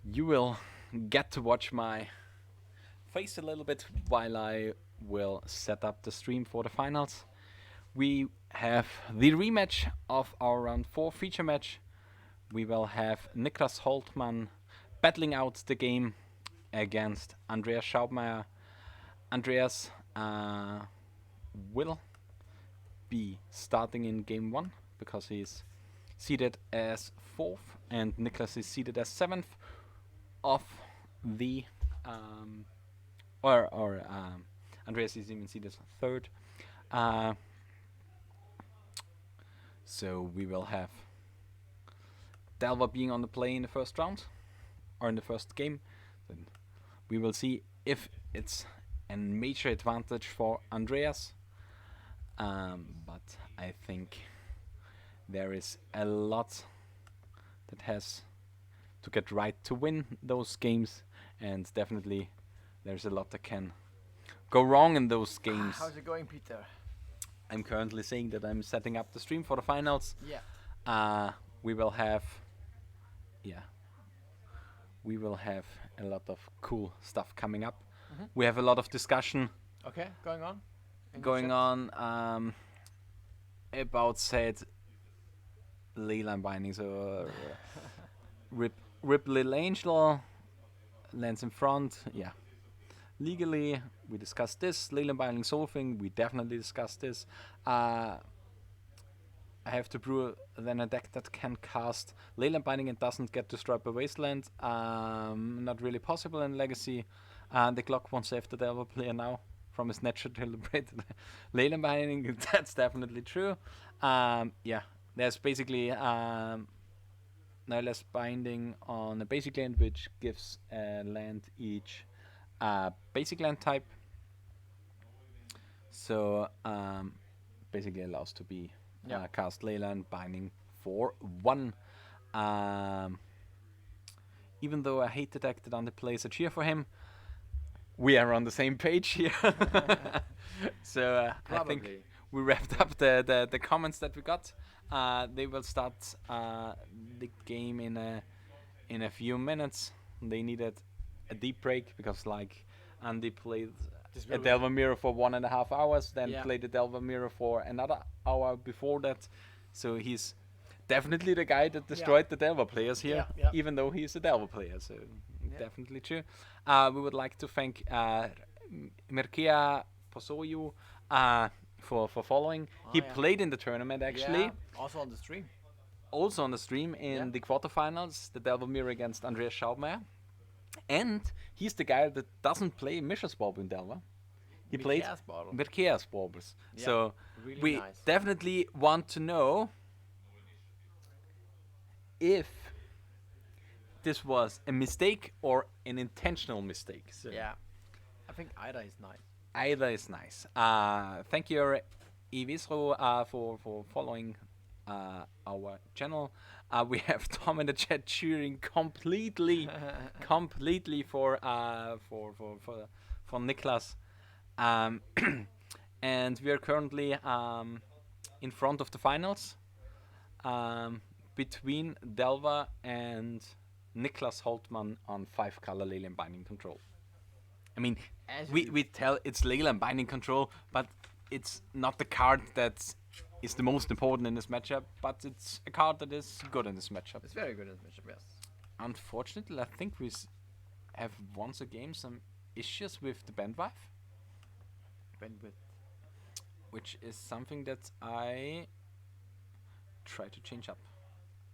You will get to watch my face a little bit while I will set up the stream for the finals. We have the rematch of our round 4 feature match. We will have Niklas Holtmann battling out the game against Andreas Schaubmayr. Andreas will be starting in game 1 because he's seated as 4th and Niklas is seated as 7th of the Andreas is even seated as 3rd. Uh, so we will have Delva being on the play in the first round or in the first game. Then we will see if it's a major advantage for Andreas. But I think there is a lot that has to get right to win those games, and definitely there's a lot that can go wrong in those games. How's it going, Peter? I'm currently saying that I'm setting up the stream for the finals. Yeah. We will have, we will have a lot of cool stuff coming up. Mhm. We have a lot of discussion Okay, going on. In the going chat? on about said Leyline binding. So rip Little Angel lands in front. Yeah. Legally, we discussed this. Leyland binding solving, we definitely discussed this. I have to brew then a deck that can cast Leyland binding and doesn't get destroyed by Wasteland. Not really possible in Legacy. The clock won't save the Delver player now from his natural celebrated Leyland binding. That's definitely true. Yeah, there's basically no less binding on a basic land, which gives a land each basic land type. So basically allows to be cast Leyland binding for 1. Even though I hate the deck that underplays a cheer for him, we are on the same page here. So I think we wrapped up the comments that we got. They will start the game in a few minutes. They needed a deep break because like Andy played a Delver Mirror for 1.5 hours, then played the Delver Mirror for another hour before that. So he's definitely the guy that destroyed the Delver players here, even though he's a Delver player. So definitely true. We would like to thank Mirkea Posoyu for following. He played in the tournament actually. Also on the stream. Also on the stream in the quarterfinals, the Delver Mirror against Andreas Schaubmayr. And he's the guy that doesn't play Mishra's Bob in Delver. He played Mirkea's Baubles. So really we definitely want to know if this was a mistake or an intentional mistake. So yeah, I think either is nice. Either is nice. Thank you, Evisro, for following our channel. We have Tom in the chat cheering completely for Niklas. And we are currently in front of the finals between Delva and Niklas Holtmann on 5-color Leyland binding control. I mean, we tell it's Leyland binding control, but it's not the card that is the most important in this matchup, but it's a card that is good in this matchup. It's very good in this matchup, yes. Unfortunately, I think we have once again some issues with the bandwidth. Which is something that I try to change up.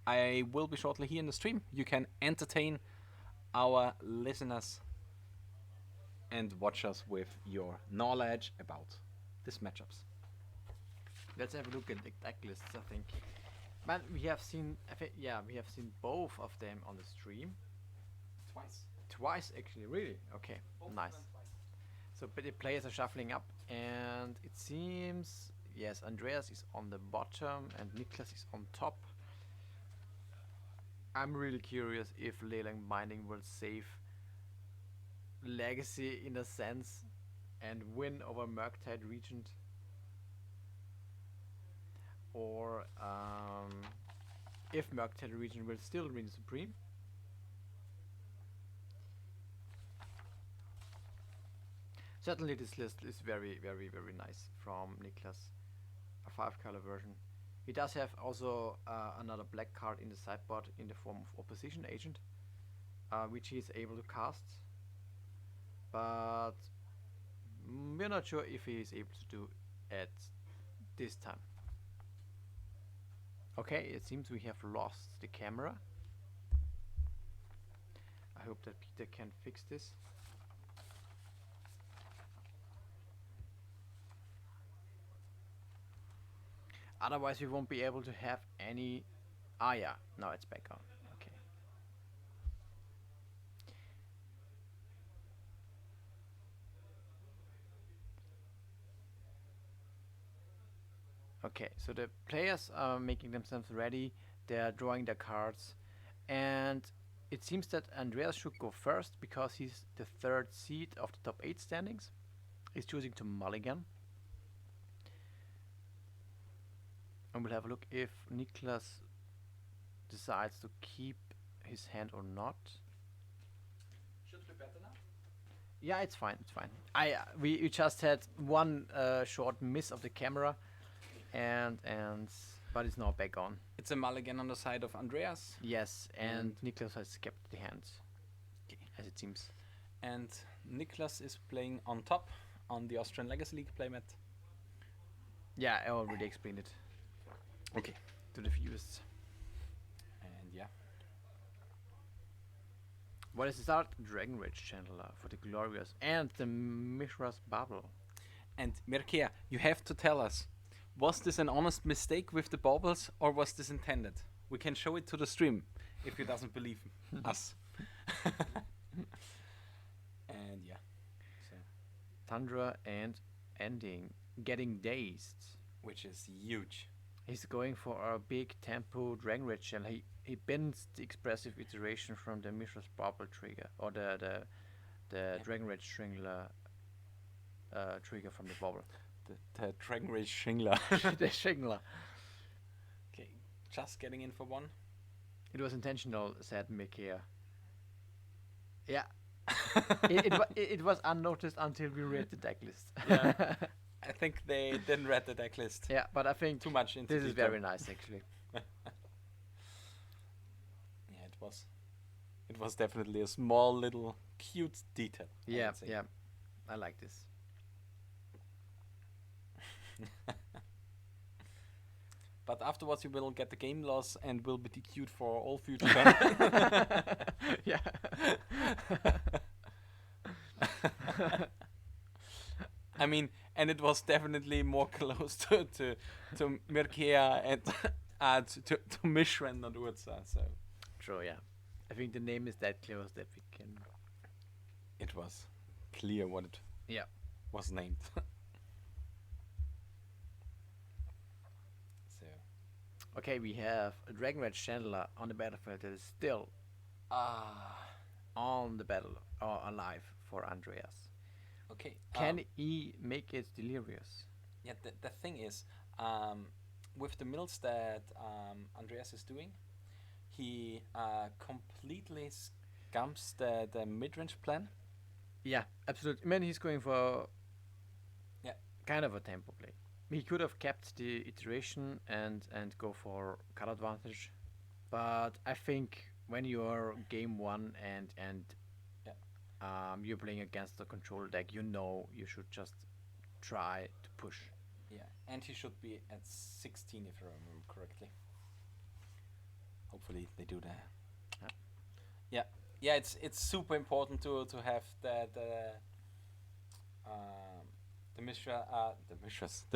I will be shortly here in the stream. You can entertain our listeners and watch us with your knowledge about these matchups. Let's have a look at the deck lists, I think. Man, we have seen, we have seen both of them on the stream. Twice, actually, really? Okay, both nice. So, but the players are shuffling up, and it seems, yes, Andreas is on the bottom, and Niklas is on top. I'm really curious if Leyland Binding will save Legacy in a sense and win over Murktide Regent, or if Murktide Regent will still reign supreme. Certainly, this list is very, very, very nice from Niklas. A 5-color version. He does have also another black card in the sideboard in the form of Opposition Agent, which he is able to cast. But we're not sure if he is able to do at this time. Okay, it seems we have lost the camera. I hope that Peter can fix this. Otherwise we won't be able to have any... Ah yeah, now it's back on. Okay. Okay, so the players are making themselves ready. They are drawing their cards. And it seems that Andreas should go first because he's the 3rd seed of the top 8 standings. He's choosing to mulligan. And we'll have a look if Niklas decides to keep his hand or not. Should be better now. Yeah, it's fine. It's fine. We just had one short miss of the camera, and but it's now back on. It's a mulligan on the side of Andreas. Yes, and Niklas has kept the hands, as it seems. And Niklas is playing on top on the Austrian Legacy League playmat. Yeah, I already explained it. Okay. To the viewers. And yeah. What is the start? Dragon Rage Chandler for the Glorious and the Mishra's Bubble. And Mirkea, you have to tell us, was this an honest mistake with the baubles or was this intended? We can show it to the stream if you doesn't believe us. And yeah. So. Tundra and ending. Getting Dazed. Which is huge. He's going for a big tempo Dragon Rage and he bends the expressive iteration from the Mishra's Bubble trigger or the Dragon Rage Shringler trigger from the bubble. The Dragon Rage Shringler. The Shringler. Okay, just getting in for one. It was intentional, said Mikea. Yeah. it was unnoticed until we read the deck list. Yeah. I think they didn't read the deck list. Yeah, but I think too much into this detail. Is very nice actually. Yeah, it was definitely a small little cute detail. Yeah, yeah. I like this. But afterwards you will get the game loss and will be DQ'd for all future time. Yeah. I mean, and it was definitely more close to Mirkea and to Mishra and not Urza, so. True, yeah. I think the name is that close that we can... It was clear what it was named. So. Okay, we have a Dragon Rage Chandler on the battlefield that is still on the battle or alive for Andreas. Okay. Can he make it delirious? Yeah, the thing is, with the mills that Andreas is doing, he completely scumps the mid-range plan. Yeah, absolutely. I mean, he's going for kind of a tempo play. He could have kept the iteration and go for card advantage, but I think when you're game 1 and you're playing against the control deck, you know you should just try to push. Yeah, and he should be at 16 if I remember correctly. Hopefully they do that. Yeah, it's super important to have the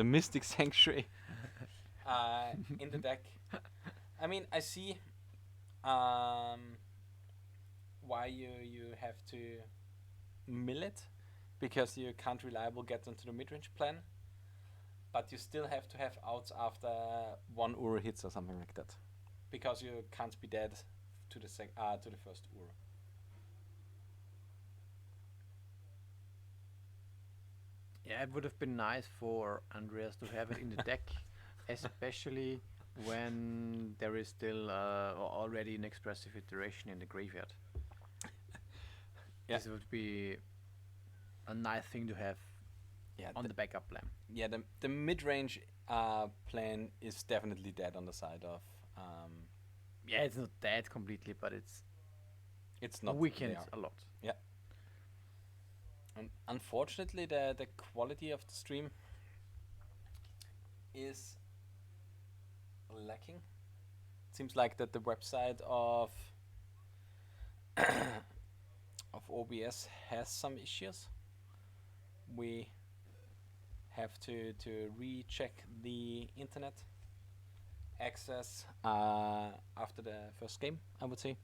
Mystic Sanctuary in the deck. I mean, I see why you have to mill it, because you can't reliably get into the mid-range plan, but you still have to have outs after 1 Uro hits or something like that, because you can't be dead to the first Uro. Yeah, it would have been nice for Andreas to have it in the deck, especially when there is still already an expressive iteration in the graveyard. This would be a nice thing to have Yeah, on the backup plan. yeah, the mid-range plan is definitely dead on the side of. Yeah, it's not that completely, but It's not weakened there. a lot. Yeah. Unfortunately, the quality of the stream is lacking. It seems like that the website of of OBS has some issues. We have to recheck the internet access after the first game, I would say.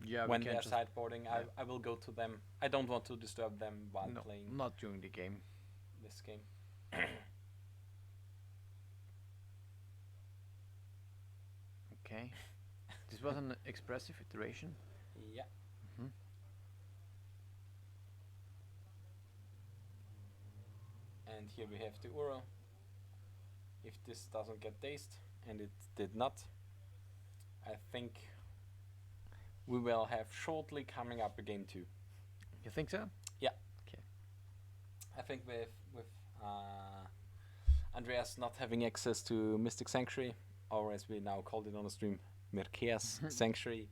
Yeah, When we they're can just sideboarding, I will go to them. I don't want to disturb them while no, playing not during the game. this game. Okay, this was an expressive iteration. Yeah. Hmm. And here we have the Uro. If this doesn't get dazed, and it did not, I think we will have shortly coming up a game 2. You think so? Yeah. Okay. I think with Andreas not having access to Mystic Sanctuary, or as we now called it on the stream, Merkeas Sanctuary,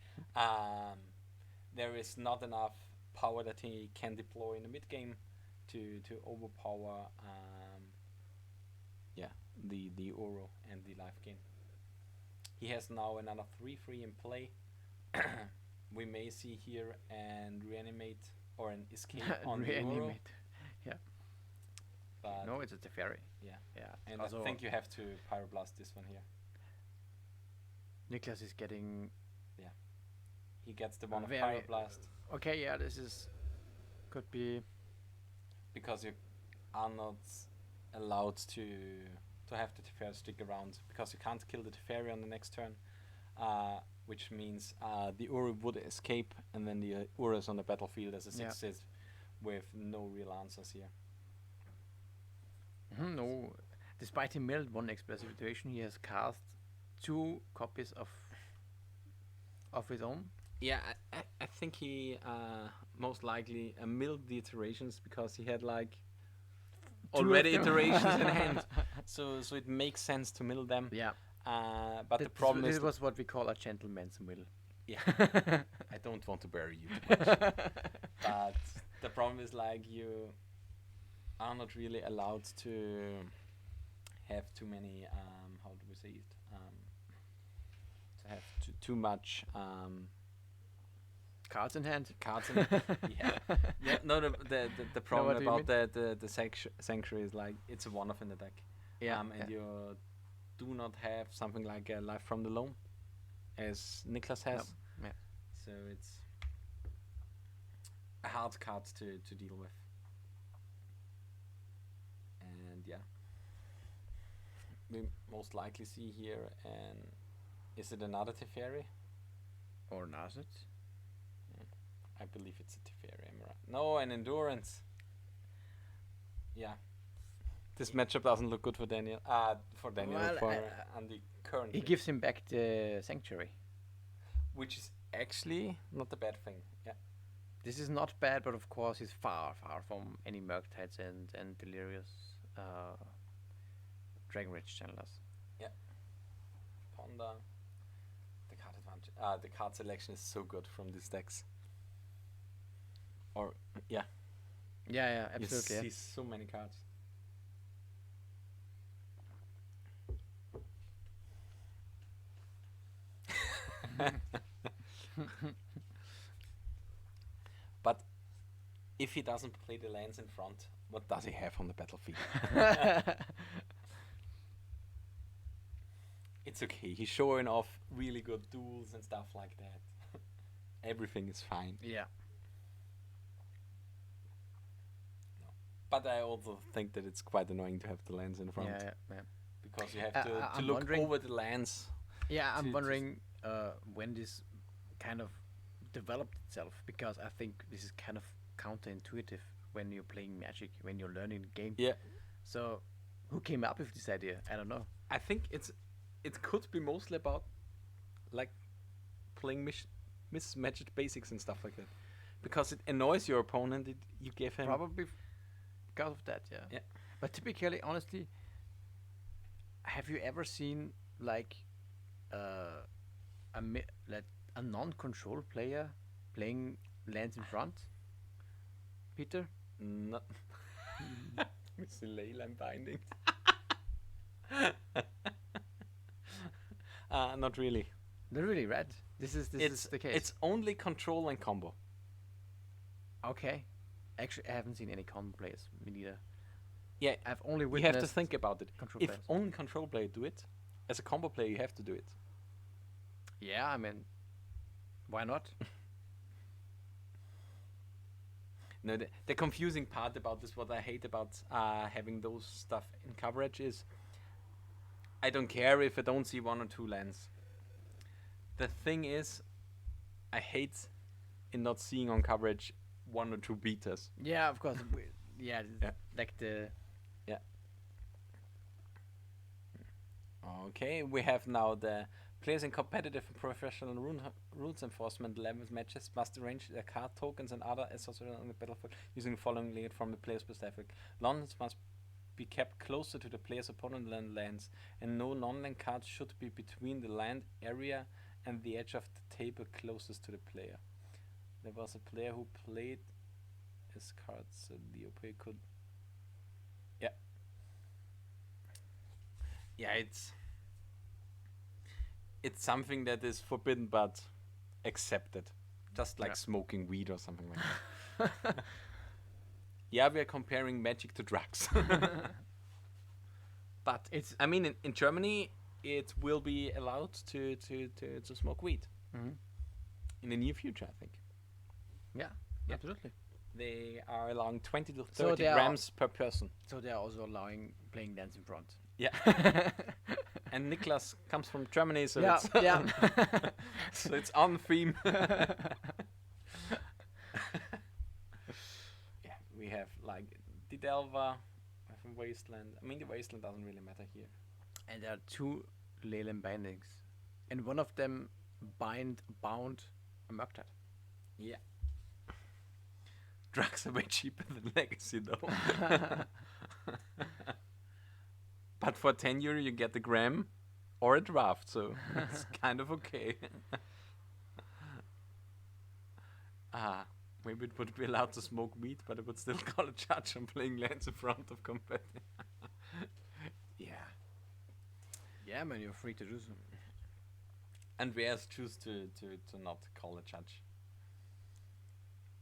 there is not enough power that he can deploy in the mid game to overpower the Oro and the life gain. He has now another 3/3 in play. We may see here and reanimate or an escape on the Oro. Reanimate. Yeah. But No, it's a Teferi. yeah. Yeah. And Also, I think you have to Pyroblast this one here. Niklas is getting. He gets the one of Very- Pyroblast Okay, yeah, this is could be. because you are not allowed to have the Teferi stick around because you can't kill the Teferi on the next turn, which means the Uru would escape and then the Uru is on the battlefield as a 6/6 with no real answers here. No, despite he milled one expressive iteration, he has cast 2 copies of his own. Yeah, I think he most likely milled the iterations because he had like Two of already them. iterations in hand, so it makes sense to mill them. Yeah, But the problem this is, was what we call a gentleman's mill. yeah, I don't want to bury you too much, but the problem is like you are not really allowed to have too many. How do we say it? To have too much. Cards in hand. Cards in yeah. No, the problem what do you about the sanctuary is like it's a one-off in the deck. Yeah, And you do not have something like a Life from the Loam, as Niklas has. No, yeah. So it's a hard card to deal with. And yeah, we most likely see here, and is it another Teferi? Or Nazit. I believe it's a Teferi, am I right? No, an Endurance. Yeah. This matchup doesn't look good for Daniel. For Daniel, Well, for Andy currently. He gives him back the sanctuary. Which is actually not a bad thing. Yeah. This is not bad, but of course he's far from any Murktides and Delirious Dragon Rage channelers. Ponder. The card advantage. The card selection is so good from these decks. Or yeah, Yeah, absolutely. you see so many cards. But if he doesn't play the lands in front, what does he have on the battlefield? It's okay. He's showing off really good duels and stuff like that. Everything is fine. Yeah. But I also think that it's quite annoying to have the lands in front. Yeah. Because you have to I'm look wondering- over the lands. Yeah, I'm to- wondering when this kind of developed itself, because I think this is kind of counterintuitive when you're playing Magic, when you're learning the game. Yeah. So, who came up with this idea? I don't know. I think it could be mostly about like playing mismatched basics and stuff like that. because it annoys your opponent. You give him Probably because of that, yeah. Yeah. But typically, honestly, have you ever seen like like a non-control player playing lands in front? Peter? not. It's the Leyland binding. Not really. Not really, right? This is the case. It's only control and combo. Okay. Actually, I haven't seen any common players. Me neither. Yeah, I've only you witnessed have to think about it. control If players. only control player do it, as a combo player, you have to do it. Yeah, I mean, why not? No, the confusing part about this, what I hate about having those stuff in coverage is, I don't care if I don't see 1 or 2 lands. The thing is, I hate in not seeing on coverage 1 or 2 beaters. Yeah, of course. Yeah, Yeah. like the Okay, we have now the players in competitive and professional rules enforcement levels matches must arrange their card tokens and other associated on the battlefield using the following layout from the player specific. Lands must be kept closer to the player's opponent land lands, and no non-land cards should be between the land area and the edge of the table closest to the player. There was a player who played his cards so the OP could. Yeah. Yeah, it's something that is forbidden but accepted. Just like Yeah. smoking weed or something like that. Yeah, we are comparing magic to drugs. But it's I mean, in Germany, it will be allowed to smoke weed Mhm. in the near future, I think. Yeah, Yeah. absolutely. They are allowing 20 to 30 So they are- grams per person. So they are also allowing playing dance in front. Yeah. And Niklas comes from Germany, so Yeah, it's yeah. so it's on theme. Yeah, we have like the Delva, we have a Wasteland. I mean, the Wasteland doesn't really matter here. And there are 2 Leyland bindings, and one of them bound a Murktide. Yeah. Drugs are way cheaper than Legacy, though. But for 10 euro, you get a gram or a draft, so it's kind of okay. Maybe it would be allowed to smoke weed, but I would still call a judge on playing lands in front of combat. Yeah. Yeah, man, you're free to do so. Andreas choose to not call a judge.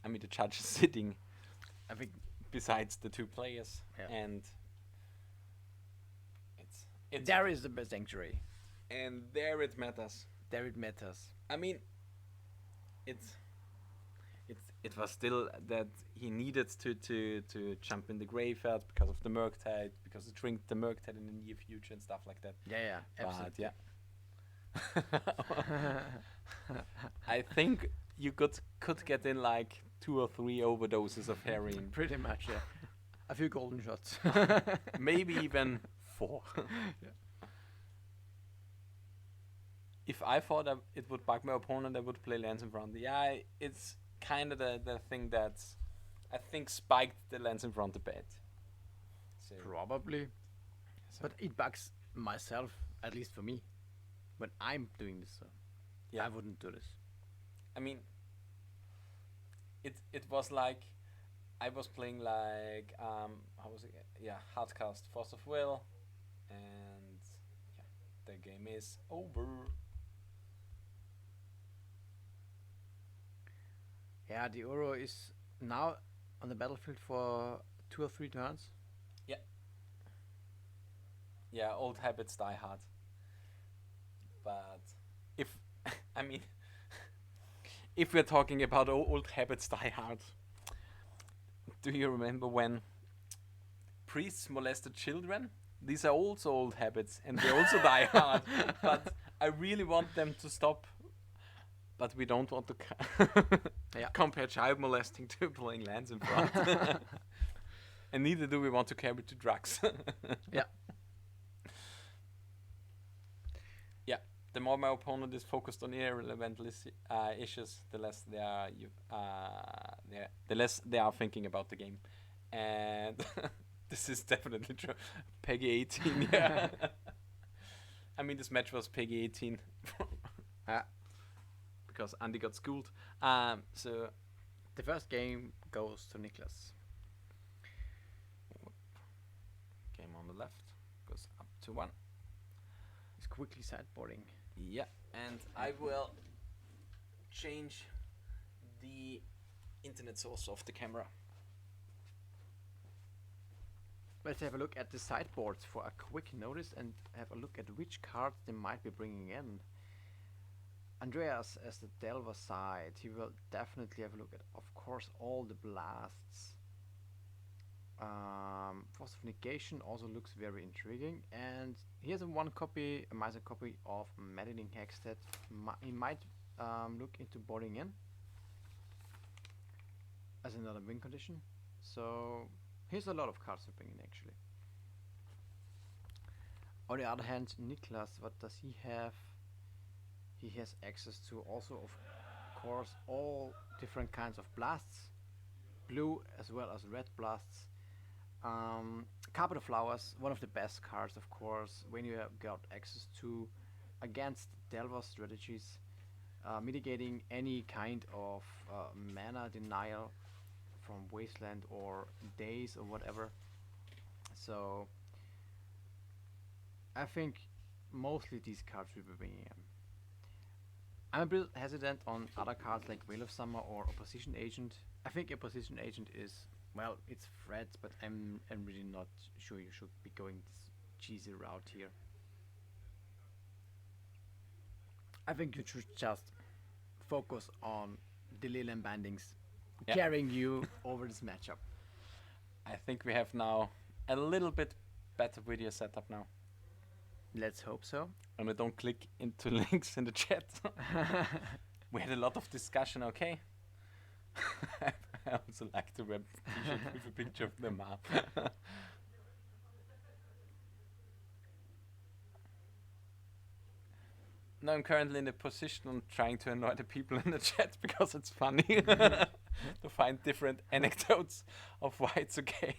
I mean, the judge is sitting I think besides the 2 players, Yeah. and it's there is the best sanctuary. and there it matters. There it matters. I mean, it was still that he needed to jump in the graveyard because of the Murktide, because it drink the Murktide in the near future and stuff like that. Yeah, But absolutely. yeah, I think you could get in like 2 or 3 overdoses of heroin, Pretty much, yeah. A few golden shots. maybe even 4. If I thought that it would bug my opponent, I would play lands in front. Yeah, it's kind of the thing that I think spiked the lands in front a bit. So, Probably. so- But it bugs myself, at least for me, when I'm doing this. So Yeah. I wouldn't do this. I mean, it was like I was playing like how was it? Yeah, Hardcast Force of Will, and yeah, the game is over. Yeah, the Uro is now on the battlefield for 2 or 3 turns. Yeah, old habits die hard. But if I mean, if we're talking about old habits die hard, do you remember when priests molested children? These are also old habits, and they also die hard. But I really want them to stop. But we don't want to Yeah. compare child molesting to playing lands in front. And neither do we want to carry to drugs. Yeah. Yeah, the more my opponent is focused on irrelevant issues, the less the less they are thinking about the game, and this is definitely true. Peggy 18, yeah. I mean, this match was Peggy 18, because Andy got schooled. So the first game goes to Niklas. Game on the left goes up to 1. He's quickly sideboarding. Yeah, and I will change the internet source of the camera. Let's have a look at the sideboards for a quick notice and have a look at which cards they might be bringing in. Andreas, as the Delver side, he will definitely have a look at, of course, all the blasts. Force of Negation also looks very intriguing, and here's a Meiser copy of Maddening Hextech. He might look into boarding in as another win condition. So here's a lot of cards to bring in, actually. On the other hand, Niklas, what does he have? He has access to also, of course, all different kinds of blasts, blue as well as red blasts. Carpet of Flowers, one of the best cards, of course, when you have got access to against Delver strategies, mitigating any kind of mana denial from Wasteland or Days or whatever. So I think mostly these cards will be bringing in. I'm a bit hesitant on other cards like Veil of Summer or Opposition Agent. I think Opposition Agent is, well, it's threat, but I'm really not sure you should be going this cheesy route here. I think you should just focus on the Leyland bindings carrying you over this matchup. I think we have now a little bit better video setup now. Let's hope so. And we don't click into links in the chat. We had a lot of discussion, okay? I also like to wear t-shirt with a picture of the map. Now I'm currently in the position of trying to annoy the people in the chat because it's funny to find different anecdotes of why it's okay.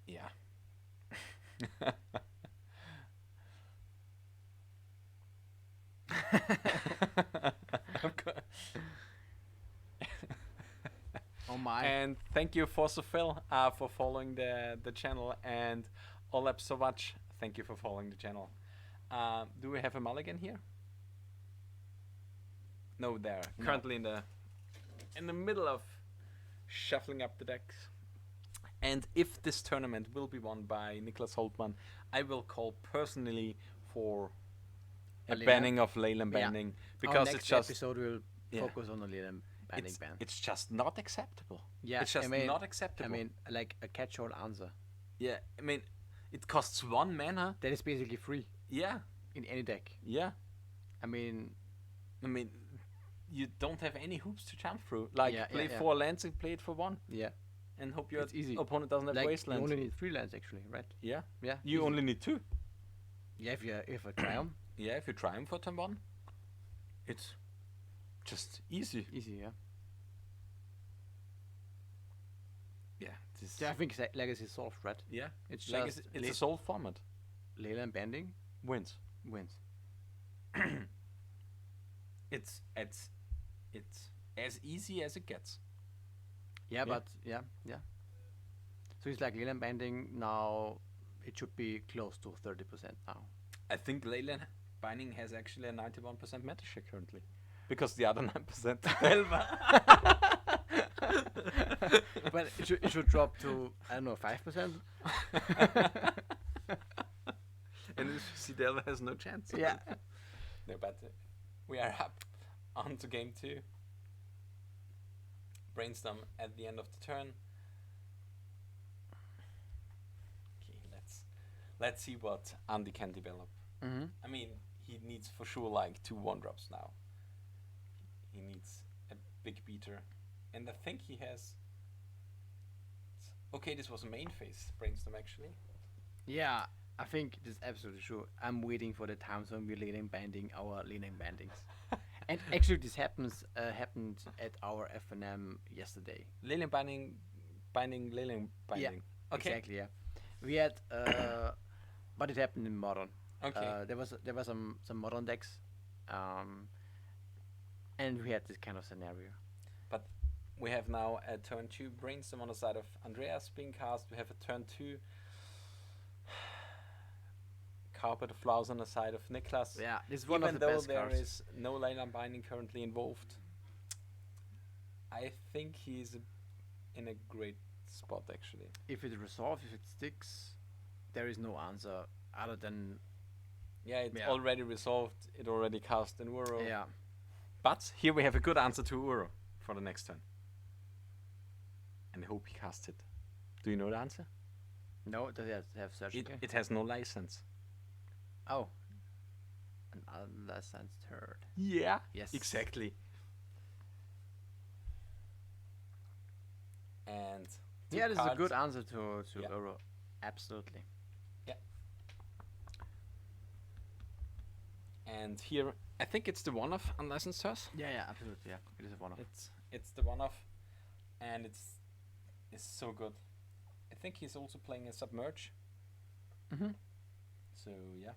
Yeah. Oh my. And thank you for Sophil for following the channel, and Olep Sovac, thank you for following the channel. Do we have a mulligan here? No, there. No. Currently in the middle of shuffling up the decks. And if this tournament will be won by Niklas Holtmann, I will call personally for a banning of Leyland banding, because our it's just episode will focus on the Leyland banding ban. It's just not acceptable. Yeah, it's just not acceptable. I mean, like a catch-all answer. Yeah, I mean, it costs 1 mana. That is basically free. Yeah. In any deck. Yeah. I mean, you don't have any hoops to jump through. Like, play 4 lands and play it for 1. Yeah. And hope your opponent doesn't have Wasteland. You only need 3 lands, actually, right? Yeah. Yeah. You only need 2. Yeah, if you Triumph. Yeah, if you Triumph for turn 1, it's just easy. Easy, yeah. Yeah. I think Legacy is solved, right? Yeah. It's Legacy, it's a solved format. Leyland banding wins. It's as easy as it gets. Yeah, but yeah. So it's like Leyland banding now. It should be close to 30% now. I think Leyland binding has actually a 91% meta share currently, because the other 9% Delver. Well, it should drop to, I don't know, 5%. And if you see Delver has no chance. Yeah. No, but we are up on to game 2. Brainstorm at the end of the turn. Okay, let's see what Andy can develop. Mm-hmm. I mean, he needs for sure like 2 1-drops now. He needs a big beater, and I think he has Okay, this was a main phase brainstorm actually. Yeah, I think it is absolutely true. I'm waiting for the times when we're leaning banding our leaning bandings. And actually, this happened at our FNM yesterday. Lilian binding. Yeah, Okay. exactly. Yeah, we had, but it happened in modern. Okay. There was some modern decks, and we had this kind of scenario. But we have now a turn 2 brainstorm on the side of Andreas being cast. We have a turn 2 carpet of flowers on the side of Niklas. Yeah, this is one Even of the though best there cards. is no Leyland binding currently involved, I think he's in a great spot actually. If it resolves, if it sticks, there is no answer other than Yeah, it's already resolved. It already cast an Uro. yeah. But here we have a good answer to Uro for the next turn. And I hope he casts it. Do you know the answer? No, does it have such? It has no license. Oh, an unlicensed turd. Yeah. Yes. Exactly. And Yeah, this is a cards. good answer to Yeah. Euro. Absolutely. And here, I think it's the one of unlicensed turds. Yeah, absolutely. Yeah, it is a one-off. It's the one of, and it's so good. I think he's also playing a submerge. Mm-hmm. So yeah.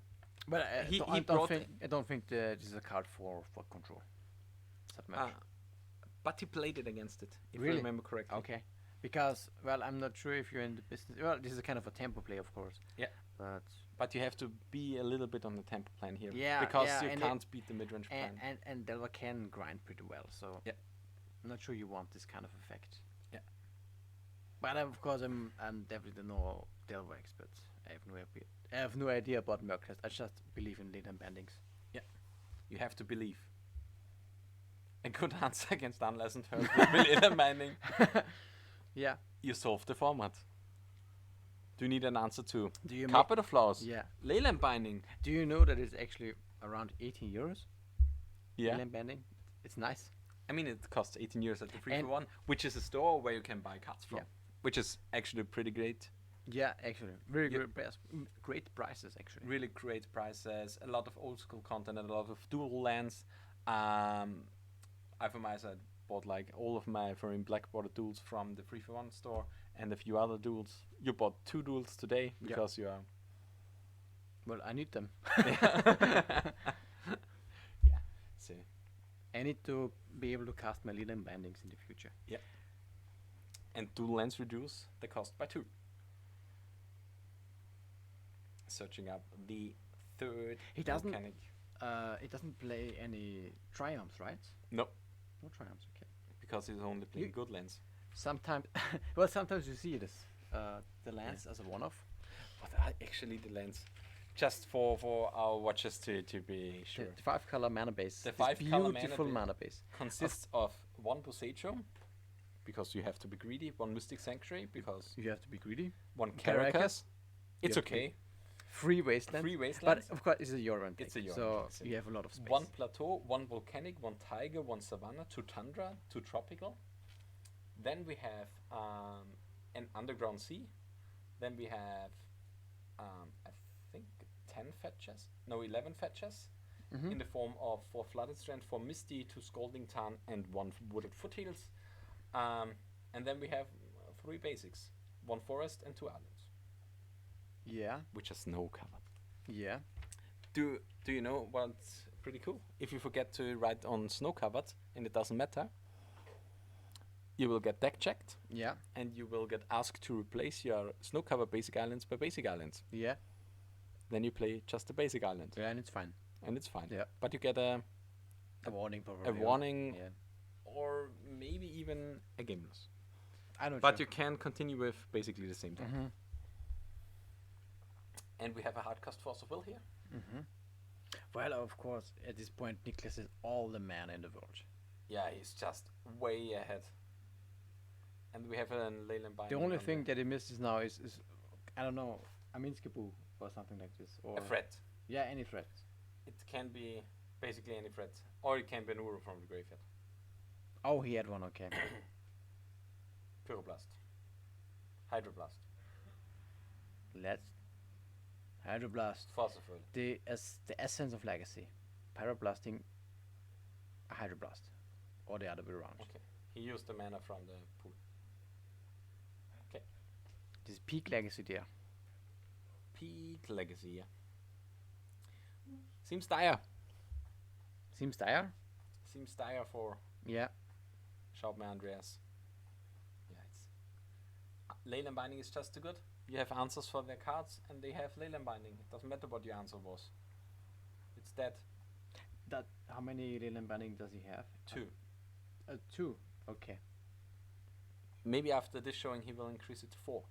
But He I brought don't think this is a card for control. Submerge. But he played it against it, if Really? I remember correctly. Okay. Because well, I'm not sure if you're in the business. Well, this is a kind of a tempo play, of course. Yeah. But you have to be a little bit on the tempo plan here. Yeah, Because yeah, you and can't beat the mid-range plan. and Delver can grind pretty well, so Yeah. I'm not sure you want this kind of effect. Yeah. But of course, I'm definitely no Delver expert. I have no idea about Mercless. I just believe in lead and bandings. You have to believe. A good answer against unlicensed turds will be Leyland binding. Yeah. You solve the format. Do you need an answer to Do you carpet of flowers? Yeah. Leyland binding. Do you know that it's actually around 18 euros? Yeah. Leyland banding. It's nice. I mean, it costs 18 euros at the 3 And- for 1, which is a store where you can buy cards from. Yeah. Which is actually pretty great. Yeah, actually, very Yeah. good price. Great prices, actually. Really great prices. A lot of old school content and a lot of dual lands. I for my side bought like all of my foreign black border duels from the 3 for 1 store and a few other duels. You bought 2 duels today Yeah. because you are. Well, I need them. Yeah. So I need to be able to cast my Leyland bandings in the future. and dual lands reduce the cost by 2. Searching up the third He doesn't- volcanic. It doesn't play any triumphs, right? No, No triumphs. Okay. because he's only playing You- good lands. Sometimes, well, sometimes you see this. The lands as a one-off. What are actually the lands? Just for our watchers to be sure. The 5-color mana base. The This 5-color mana beautiful base. mana base. Consists of 1 Bosecho, because you have to be greedy, 1 Mystic Sanctuary, because You have to be greedy. 1 Caracas. Caracas. It's have to be okay. 3 wastelands. 3 Wastelands. But of course, it's a Yoran deck. It's a Yoran so deck, so you have a lot of space. 1 Plateau, 1 Volcanic, 1 Tiger, 1 Savanna, 2 Tundra, 2 Tropical. Then we have an Underground Sea. Then we have, I think, 10 fetches. No, 11 fetches. Mhm. In the form of 4 Flooded Strand, 4 Misty, 2 Scalding Tarn, and 1 Wooded Foothills. And then we have 3 basics. 1 Forest and 2 Islands, Yeah. which are snow covered. Yeah. Do you know what's pretty cool? If you forget to write on snow covered, and it doesn't matter, you will get deck checked, Yeah. and you will get asked to replace your snow covered basic islands by basic islands. Yeah. Then you play just the basic island, Yeah, and it's fine. and it's fine. Yeah. But you get a warning probably. warning, Yeah. or maybe even a game loss. I don't. But you can continue with basically the same deck. Mm-hmm. And we have a hard cast Force of Will here. Mm-hmm. Well, of course, at this point, Niklas is all the man in the world. Yeah, he's just way ahead. And we have a Leyland The binding. only on thing that he misses now is I don't know, a Minskaboo or something like this. Or a threat. Yeah, any threat. It can be basically any threat, or it can be an Uro from the graveyard. Oh, he had one. Okay. Pyroblast. Hydroblast. Let's Hydroblast. Forceful. The essence of legacy. Pyroblasting a Hydroblast. Or the other way around. Okay. He used the mana from the pool. Okay. This is peak legacy there. Peak legacy, yeah. Seems dire. Seems dire. Seems dire for Yeah. Schaubmayr Andreas. Yeah, it's Leyland Binding is just too good. You have answers for their cards, and they have Leyland Binding. It doesn't matter what your answer was. It's dead. That how many Leyland Binding does he have? 2. 2. Okay. Maybe after this showing he will increase it to 4.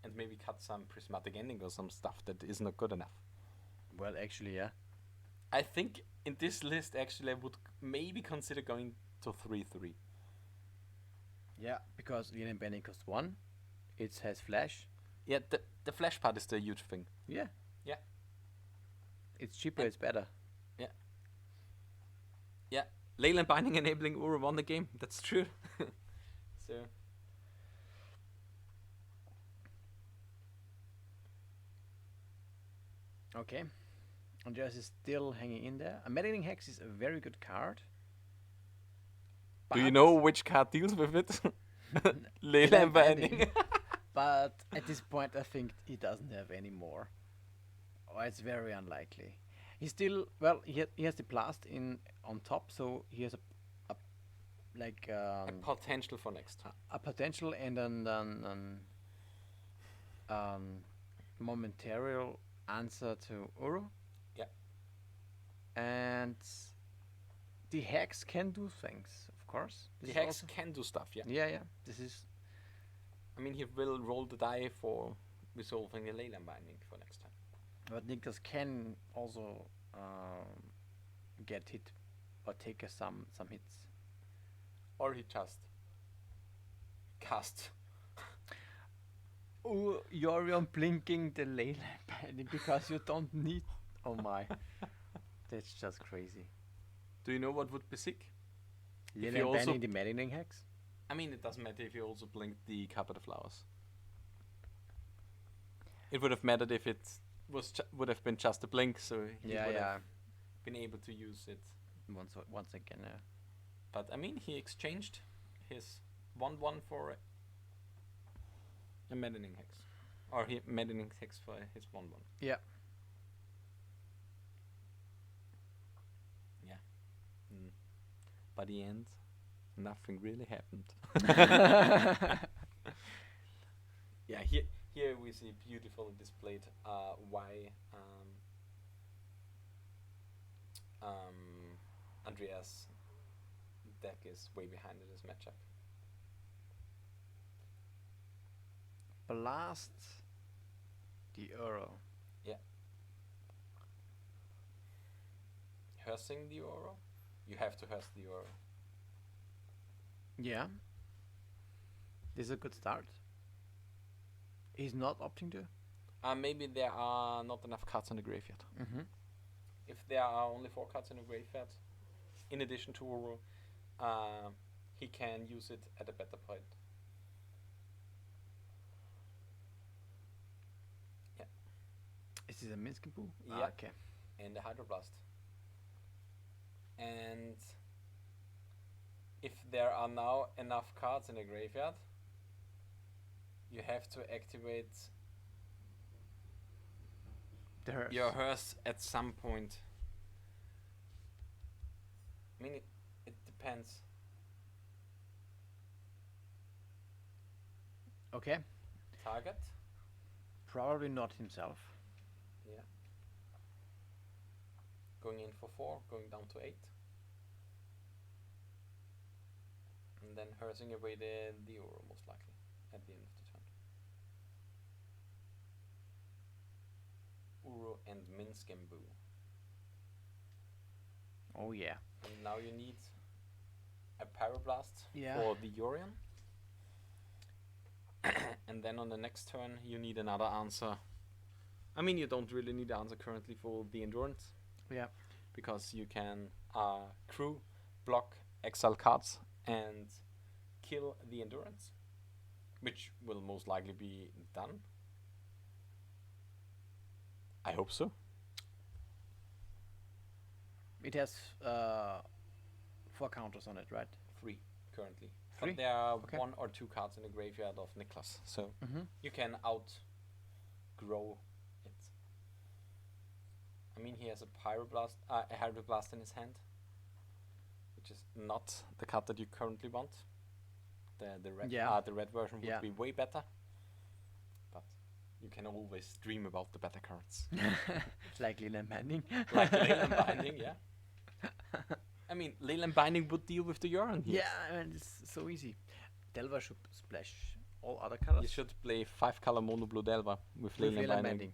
And maybe cut some prismatic ending or some stuff that is not good enough. Well, actually, yeah. I think in this list actually I would maybe consider going to 3/3. Yeah, because Leyland Binding costs 1. It has flash. Yeah, the flash part is the huge thing. Yeah. Yeah. It's cheaper, And it's better. Yeah, Leyland Binding enabling Uro won the game. That's true. So Okay. Andreas is still hanging in there. A Maddening Hex is a very good card. do you but- know which card deals with it? Leyland Binding. But at this point, I think he doesn't have any more. Or it's very unlikely. He still, well, he has the blast in on top, so he has a like A potential for next time. a potential and an momentary answer to Uro. Yeah. And the hex can do things, of course. The This is hex also- can do stuff, yeah. Yeah. This is I mean, he will roll the die for resolving the Leyland Binding for next time. but Niklas can also get hit or take some hits. Or he just cast. Oh, Yorion blinking the Leyland Binding because you don't need. Oh my, that's just crazy. Do you know what would be sick? If you Leyland also- Binding the Maddening Hex. I mean, it doesn't matter if you also blinked the Cup of the Flowers. It would have mattered if it would have been just a blink, so he would have been able to use it. Once again, But I mean, he exchanged his 1/1 for a Maddening Hex, or he Maddening Hex for his 1/1. Yeah. Yeah. By the end, nothing really happened. Yeah, here we see beautifully displayed why Andreas' deck is way behind in this matchup. Blast the Uro. Hearsing the Oro? You have to hearse the Oro. Yeah. This is a good start. He's not opting to. Maybe there are not enough cards in the graveyard. Mm-hmm. If there are only 4 cards in the graveyard, in addition to Oro, he can use it at a better point. Is this a Minsky Boo? Yeah. Okay. And the Hydroblast. And if there are now enough cards in the graveyard, you have to activate The your hearse at some point. I mean, it depends. Okay. Target? Probably not himself. Yeah. Going in for 4, going down to 8. And then hearsing away the Oro, most likely, at the end of the turn. Uro and Minskambu. Oh yeah. And now you need a Pyroblast Yeah. for the Yorion. And then on the next turn you need another answer. I mean, you don't really need the answer currently for the Endurance, Yeah. because you can crew, block, exile cards, and kill the Endurance. which will most likely be done. I hope so. It has 4 counters on it, right? 3 currently. 3? But there are Okay. 1 or 2 cards in the graveyard of Niklas, so you can outgrow it. I mean, he has a Hydroblast in his hand, which is not the card that you currently want. The red, the red version would be way better. But you can always dream about the better cards. Like Leyland Binding. Like Leyland Binding, yeah. I mean, Leyland Binding would deal with the urn here. Yeah, and it's so easy. Delver should splash all other colors. You should play 5-color mono blue Delver with Leyland Binding.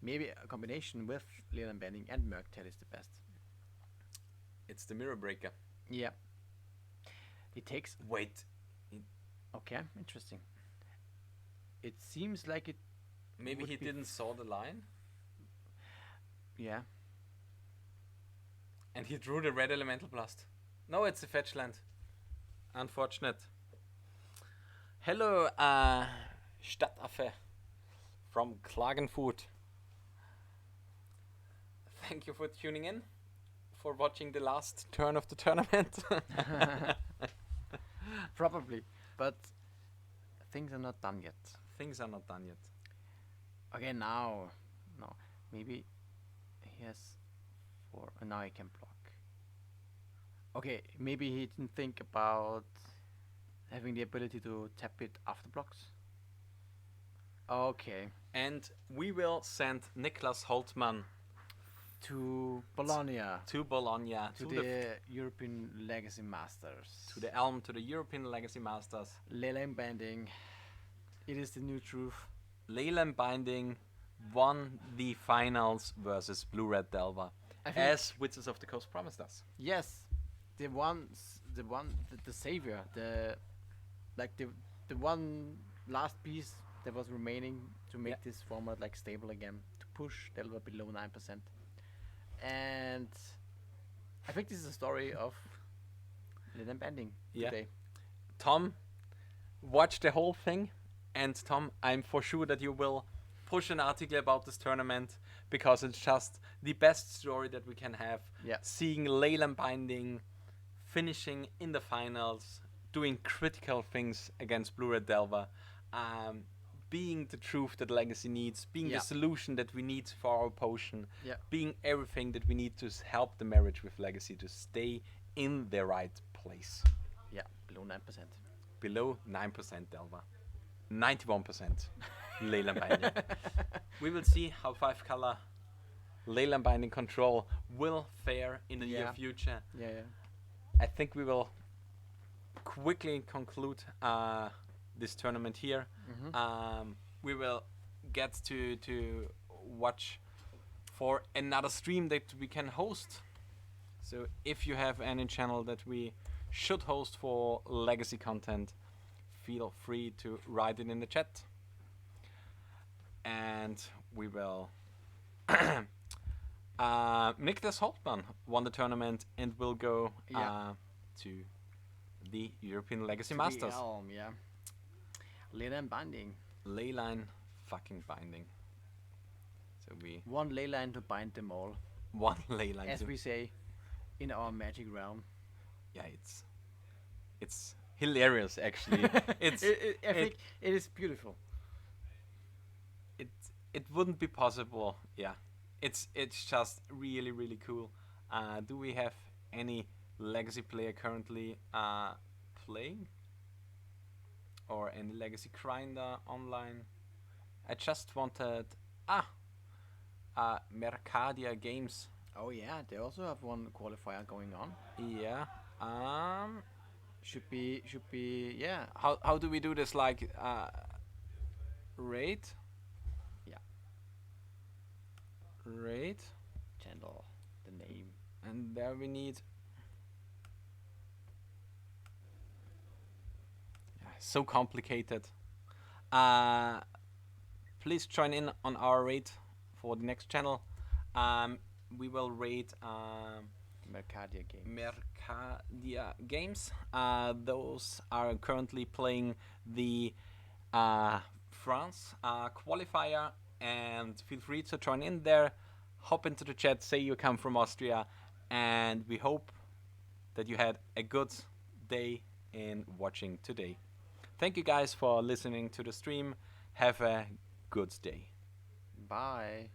Maybe a combination with Leyland Binding and Murktail is the best. It's the Mirror Breaker. Yeah. It takes... Wait. Okay, interesting. It seems like it... Maybe he didn't saw the line? Yeah. And he drew the red Elemental Blast. No, it's a fetch land. Unfortunate. Hello, Stadtaffe from Klagenfurt. Thank you for tuning in, for watching the last turn of the tournament. Probably, but things are not done yet. Things are not done yet. Okay, now, no, maybe he has 4. Now he can block. Okay, maybe he didn't think about having the ability to tap it after blocks. Okay. And we will send Niklas Holtmann to Bologna. To Bologna. To the European Legacy Masters. To the ELM, to the European Legacy Masters. Leyland Binding. It is the new truth. Leyland Binding won the finals versus Blue Red Delver, as Wizards of the Coast promised us. Yes, the savior, the one last piece that was remaining to make this format like stable again, to push Delver below 9%. And I think this is a story of Leyland Binding today. Tom, watch the whole thing, and Tom, I'm for sure that you will push an article about this tournament, because it's just the best story that we can have. Yeah. Seeing Leyland Binding finishing in the finals, doing critical things against Blue Red Delver, being the truth that Legacy needs, being the solution that we need for our potion, being everything that we need to help the marriage with Legacy to stay in the right place. Yeah, below 9%. Below 9% Delver. 91% Leyland Binding. We will see how 5-color Leyland Binding control will fare in the near future. I think we will quickly conclude this tournament here. We will get to watch for another stream that we can host. So if you have any channel that we should host for Legacy content, feel free to write it in the chat. And we will... Niklas Holtmann won the tournament and will go to the European Legacy Masters. The ELM, Leyland Binding. Leyline fucking Binding. So we... One leyline to bind them all. One leyline. As we say in our magic realm. Yeah, it's hilarious actually. I think it is beautiful. It wouldn't be possible. Yeah. It's just really cool. Do we have any Legacy player currently playing? Or any Legacy grinder online? I just wanted Mercadia Games. Oh yeah, they also have one qualifier going on. Yeah. Should be yeah. How do we do this? Like raid? Yeah. Raid. Channel the name. And there we need... So complicated. Please join in on our raid for the next channel. We will raid Mercadia Games. Mercadia Games. Those are currently playing the France qualifier, and feel free to join in there. Hop into the chat, say you come from Austria, and we hope that you had a good day in watching today. Thank you guys for listening to the stream. Have a good day. Bye.